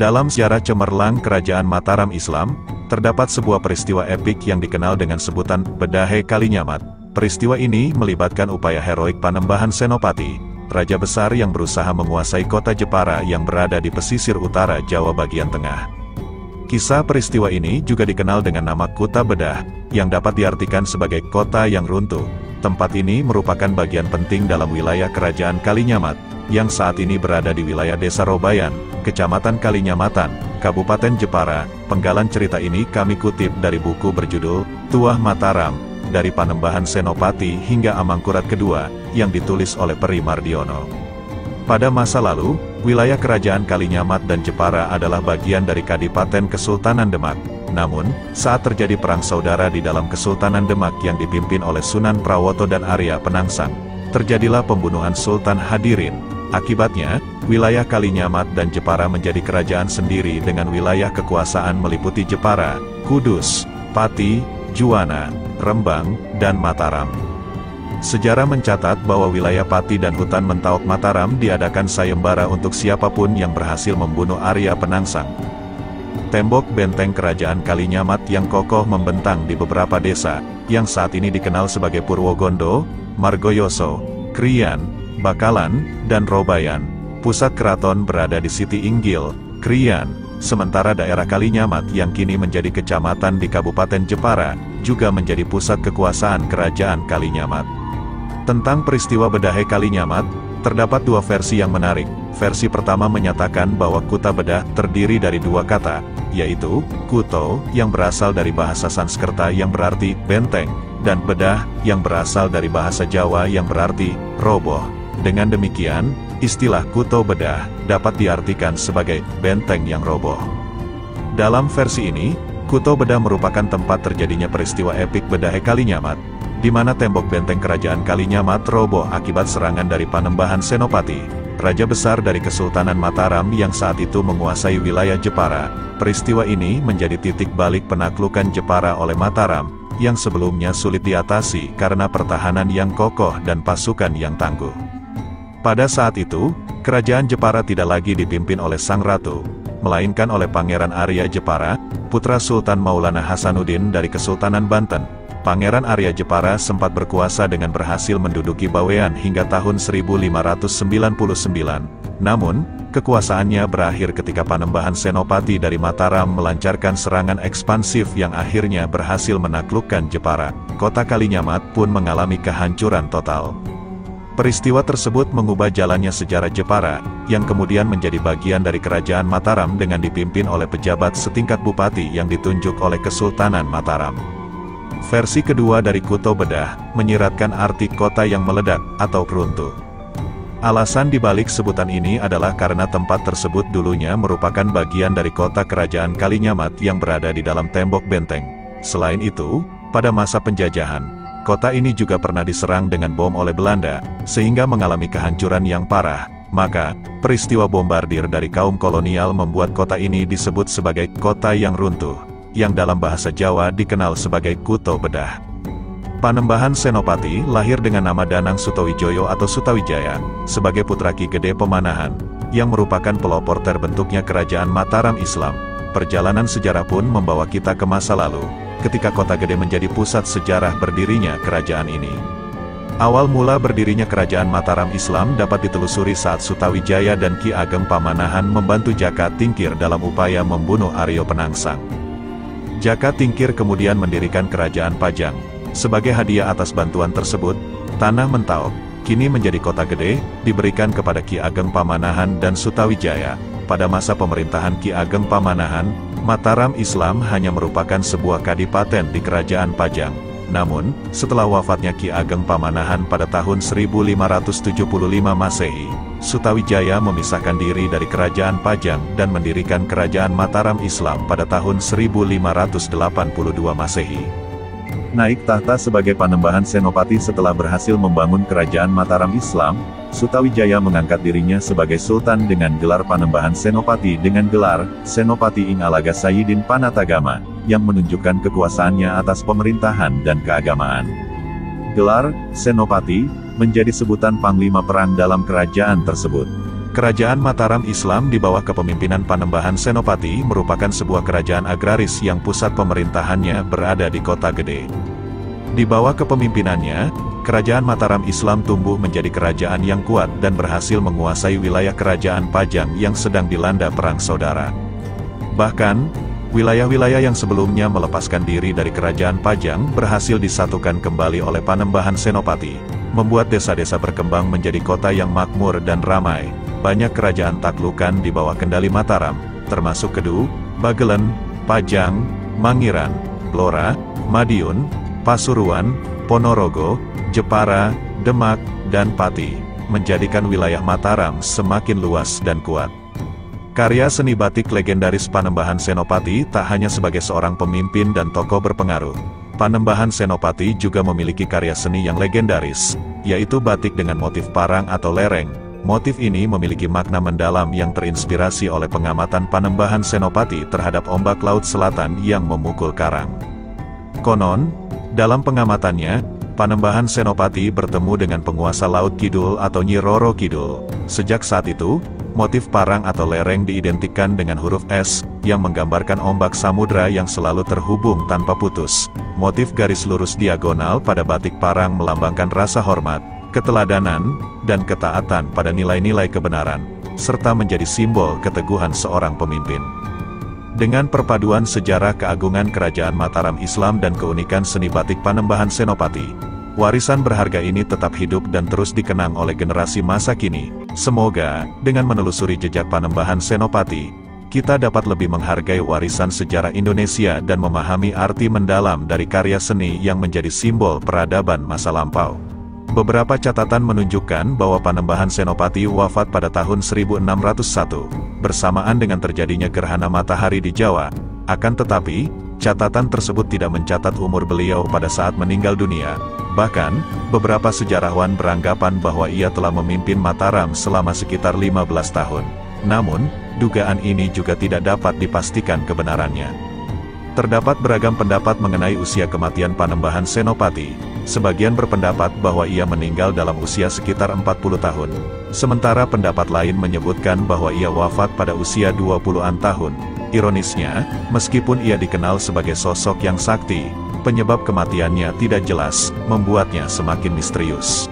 Dalam sejarah cemerlang Kerajaan Mataram Islam, terdapat sebuah peristiwa epik yang dikenal dengan sebutan Bedahe Kalinyamat. Peristiwa ini melibatkan upaya heroik Panembahan Senopati, raja besar yang berusaha menguasai kota Jepara yang berada di pesisir utara Jawa bagian tengah. Kisah peristiwa ini juga dikenal dengan nama Kuta Bedah, yang dapat diartikan sebagai kota yang runtuh. Tempat ini merupakan bagian penting dalam wilayah Kerajaan Kalinyamat, yang saat ini berada di wilayah Desa Robayan, Kecamatan Kalinyamatan, Kabupaten Jepara. Penggalan cerita ini kami kutip dari buku berjudul Tuah Mataram, dari Panembahan Senopati hingga Amangkurat II, yang ditulis oleh Peri Mardiono. Pada masa lalu, wilayah Kerajaan Kalinyamat dan Jepara adalah bagian dari Kadipaten Kesultanan Demak. Namun, saat terjadi perang saudara di dalam Kesultanan Demak yang dipimpin oleh Sunan Prawoto dan Arya Penangsang, terjadilah pembunuhan Sultan Hadirin. Akibatnya, wilayah Kalinyamat dan Jepara menjadi kerajaan sendiri dengan wilayah kekuasaan meliputi Jepara, Kudus, Pati, Juwana, Rembang, dan Mataram. Sejarah mencatat bahwa wilayah Pati dan hutan Mentaok Mataram diadakan sayembara untuk siapapun yang berhasil membunuh Arya Penangsang. Tembok benteng Kerajaan Kalinyamat yang kokoh membentang di beberapa desa, yang saat ini dikenal sebagai Purwogondo, Margoyoso, Kriyan, Bakalan, dan Robayan. Pusat keraton berada di Siti Inggil, Kriyan, sementara daerah Kalinyamat yang kini menjadi kecamatan di Kabupaten Jepara, juga menjadi pusat kekuasaan Kerajaan Kalinyamat. Tentang peristiwa Bedahe Kalinyamat, terdapat dua versi yang menarik. Versi pertama menyatakan bahwa Kuta Bedah terdiri dari dua kata, yaitu Kuto, yang berasal dari bahasa Sanskerta yang berarti benteng, dan Bedah, yang berasal dari bahasa Jawa yang berarti roboh. Dengan demikian, istilah Kuto Bedah dapat diartikan sebagai benteng yang roboh. Dalam versi ini, Kuto Bedah merupakan tempat terjadinya peristiwa epik Bedahe Kalinyamat, di mana tembok benteng Kerajaan Kalinyamat roboh akibat serangan dari Panembahan Senopati, raja besar dari Kesultanan Mataram yang saat itu menguasai wilayah Jepara. Peristiwa ini menjadi titik balik penaklukan Jepara oleh Mataram, yang sebelumnya sulit diatasi karena pertahanan yang kokoh dan pasukan yang tangguh. Pada saat itu, Kerajaan Jepara tidak lagi dipimpin oleh Sang Ratu, melainkan oleh Pangeran Arya Jepara, putra Sultan Maulana Hasanuddin dari Kesultanan Banten. Pangeran Arya Jepara sempat berkuasa dengan berhasil menduduki Bawean hingga tahun 1599. Namun, kekuasaannya berakhir ketika Panembahan Senopati dari Mataram melancarkan serangan ekspansif yang akhirnya berhasil menaklukkan Jepara. Kota Kalinyamat pun mengalami kehancuran total. Peristiwa tersebut mengubah jalannya sejarah Jepara, yang kemudian menjadi bagian dari Kerajaan Mataram dengan dipimpin oleh pejabat setingkat bupati yang ditunjuk oleh Kesultanan Mataram. Versi kedua dari Kuto Bedah, menyiratkan arti kota yang meledak, atau runtuh. Alasan dibalik sebutan ini adalah karena tempat tersebut dulunya merupakan bagian dari kota Kerajaan Kalinyamat yang berada di dalam tembok benteng. Selain itu, pada masa penjajahan, kota ini juga pernah diserang dengan bom oleh Belanda, sehingga mengalami kehancuran yang parah. Maka, peristiwa bombardir dari kaum kolonial membuat kota ini disebut sebagai kota yang runtuh, yang dalam bahasa Jawa dikenal sebagai Kuto Bedah. Panembahan Senopati lahir dengan nama Danang Sutawijoyo atau Sutawijaya, sebagai putra Ki Gede Pemanahan, yang merupakan pelopor terbentuknya Kerajaan Mataram Islam. Perjalanan sejarah pun membawa kita ke masa lalu, ketika Kota Gede menjadi pusat sejarah berdirinya kerajaan ini. Awal mula berdirinya Kerajaan Mataram Islam dapat ditelusuri saat Sutawijaya dan Ki Ageng Pamanahan membantu Jaka Tingkir dalam upaya membunuh Arya Penangsang. Jaka Tingkir kemudian mendirikan Kerajaan Pajang. Sebagai hadiah atas bantuan tersebut, tanah Mentaok, kini menjadi Kota Gede, diberikan kepada Ki Ageng Pamanahan dan Sutawijaya. Pada masa pemerintahan Ki Ageng Pamanahan, Mataram Islam hanya merupakan sebuah kadipaten di Kerajaan Pajang. Namun, setelah wafatnya Ki Ageng Pamanahan pada tahun 1575 Masehi, Sutawijaya memisahkan diri dari Kerajaan Pajang dan mendirikan Kerajaan Mataram Islam pada tahun 1582 Masehi. Naik tahta sebagai Panembahan Senopati setelah berhasil membangun Kerajaan Mataram Islam, Sutawijaya mengangkat dirinya sebagai Sultan dengan gelar Panembahan Senopati dengan gelar Senopati Ing Alaga Sayyidin Panatagama, yang menunjukkan kekuasaannya atas pemerintahan dan keagamaan. Gelar Senopati menjadi sebutan panglima perang dalam kerajaan tersebut. Kerajaan Mataram Islam di bawah kepemimpinan Panembahan Senopati merupakan sebuah kerajaan agraris yang pusat pemerintahannya berada di Kota Gede. Di bawah kepemimpinannya, Kerajaan Mataram Islam tumbuh menjadi kerajaan yang kuat dan berhasil menguasai wilayah Kerajaan Pajang yang sedang dilanda perang saudara. Bahkan, wilayah-wilayah yang sebelumnya melepaskan diri dari Kerajaan Pajang berhasil disatukan kembali oleh Panembahan Senopati, membuat desa-desa berkembang menjadi kota yang makmur dan ramai. Banyak kerajaan taklukan di bawah kendali Mataram, termasuk Kedu, Bagelen, Pajang, Mangiran, Blora, Madiun, Pasuruan, Ponorogo, Jepara, Demak, dan Pati, menjadikan wilayah Mataram semakin luas dan kuat. Karya seni batik legendaris Panembahan Senopati tak hanya sebagai seorang pemimpin dan tokoh berpengaruh. Panembahan Senopati juga memiliki karya seni yang legendaris, yaitu batik dengan motif parang atau lereng. Motif ini memiliki makna mendalam yang terinspirasi oleh pengamatan Panembahan Senopati terhadap ombak Laut Selatan yang memukul karang. Konon, dalam pengamatannya, Panembahan Senopati bertemu dengan penguasa Laut Kidul atau Nyi Roro Kidul. Sejak saat itu, motif parang atau lereng diidentikan dengan huruf S, yang menggambarkan ombak samudra yang selalu terhubung tanpa putus. Motif garis lurus diagonal pada batik parang melambangkan rasa hormat, keteladanan, dan ketaatan pada nilai-nilai kebenaran, serta menjadi simbol keteguhan seorang pemimpin. Dengan perpaduan sejarah keagungan Kerajaan Mataram Islam dan keunikan seni batik Panembahan Senopati, warisan berharga ini tetap hidup dan terus dikenang oleh generasi masa kini. Semoga, dengan menelusuri jejak Panembahan Senopati, kita dapat lebih menghargai warisan sejarah Indonesia dan memahami arti mendalam dari karya seni yang menjadi simbol peradaban masa lampau. Beberapa catatan menunjukkan bahwa Panembahan Senopati wafat pada tahun 1601, bersamaan dengan terjadinya gerhana matahari di Jawa. Akan tetapi, catatan tersebut tidak mencatat umur beliau pada saat meninggal dunia. Bahkan, beberapa sejarawan beranggapan bahwa ia telah memimpin Mataram selama sekitar 15 tahun. Namun, dugaan ini juga tidak dapat dipastikan kebenarannya. Terdapat beragam pendapat mengenai usia kematian Panembahan Senopati. Sebagian berpendapat bahwa ia meninggal dalam usia sekitar 40 tahun. Sementara pendapat lain menyebutkan bahwa ia wafat pada usia 20-an tahun. Ironisnya, meskipun ia dikenal sebagai sosok yang sakti, penyebab kematiannya tidak jelas, membuatnya semakin misterius.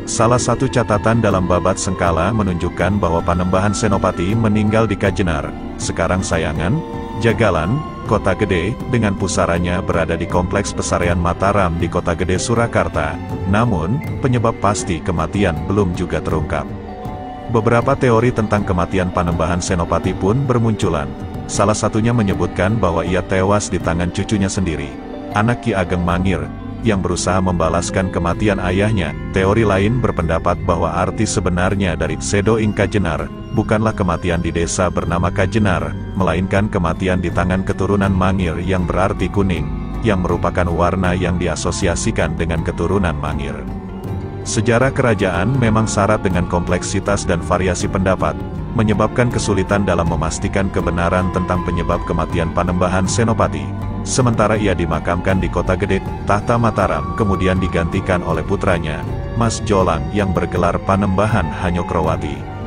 Salah satu catatan dalam Babat Sengkala menunjukkan bahwa Panembahan Senopati meninggal di Kajenar, sekarang Sayangan, Jagalan, Kota Gede, dengan pusaranya berada di Kompleks Pesarian Mataram di Kota Gede, Surakarta. Namun, penyebab pasti kematian belum juga terungkap. Beberapa teori tentang kematian Panembahan Senopati pun bermunculan. Salah satunya menyebutkan bahwa ia tewas di tangan cucunya sendiri, anak Ki Ageng Mangir, yang berusaha membalaskan kematian ayahnya. Teori lain berpendapat bahwa arti sebenarnya dari Sedo ing Kajenar bukanlah kematian di desa bernama Kajenar, melainkan kematian di tangan keturunan Mangir yang berarti kuning, yang merupakan warna yang diasosiasikan dengan keturunan Mangir. Sejarah kerajaan memang syarat dengan kompleksitas dan variasi pendapat, menyebabkan kesulitan dalam memastikan kebenaran tentang penyebab kematian Panembahan Senopati. Sementara ia dimakamkan di Kota Gede, tahta Mataram, kemudian digantikan oleh putranya, Mas Jolang yang bergelar Panembahan Hanyokrowati.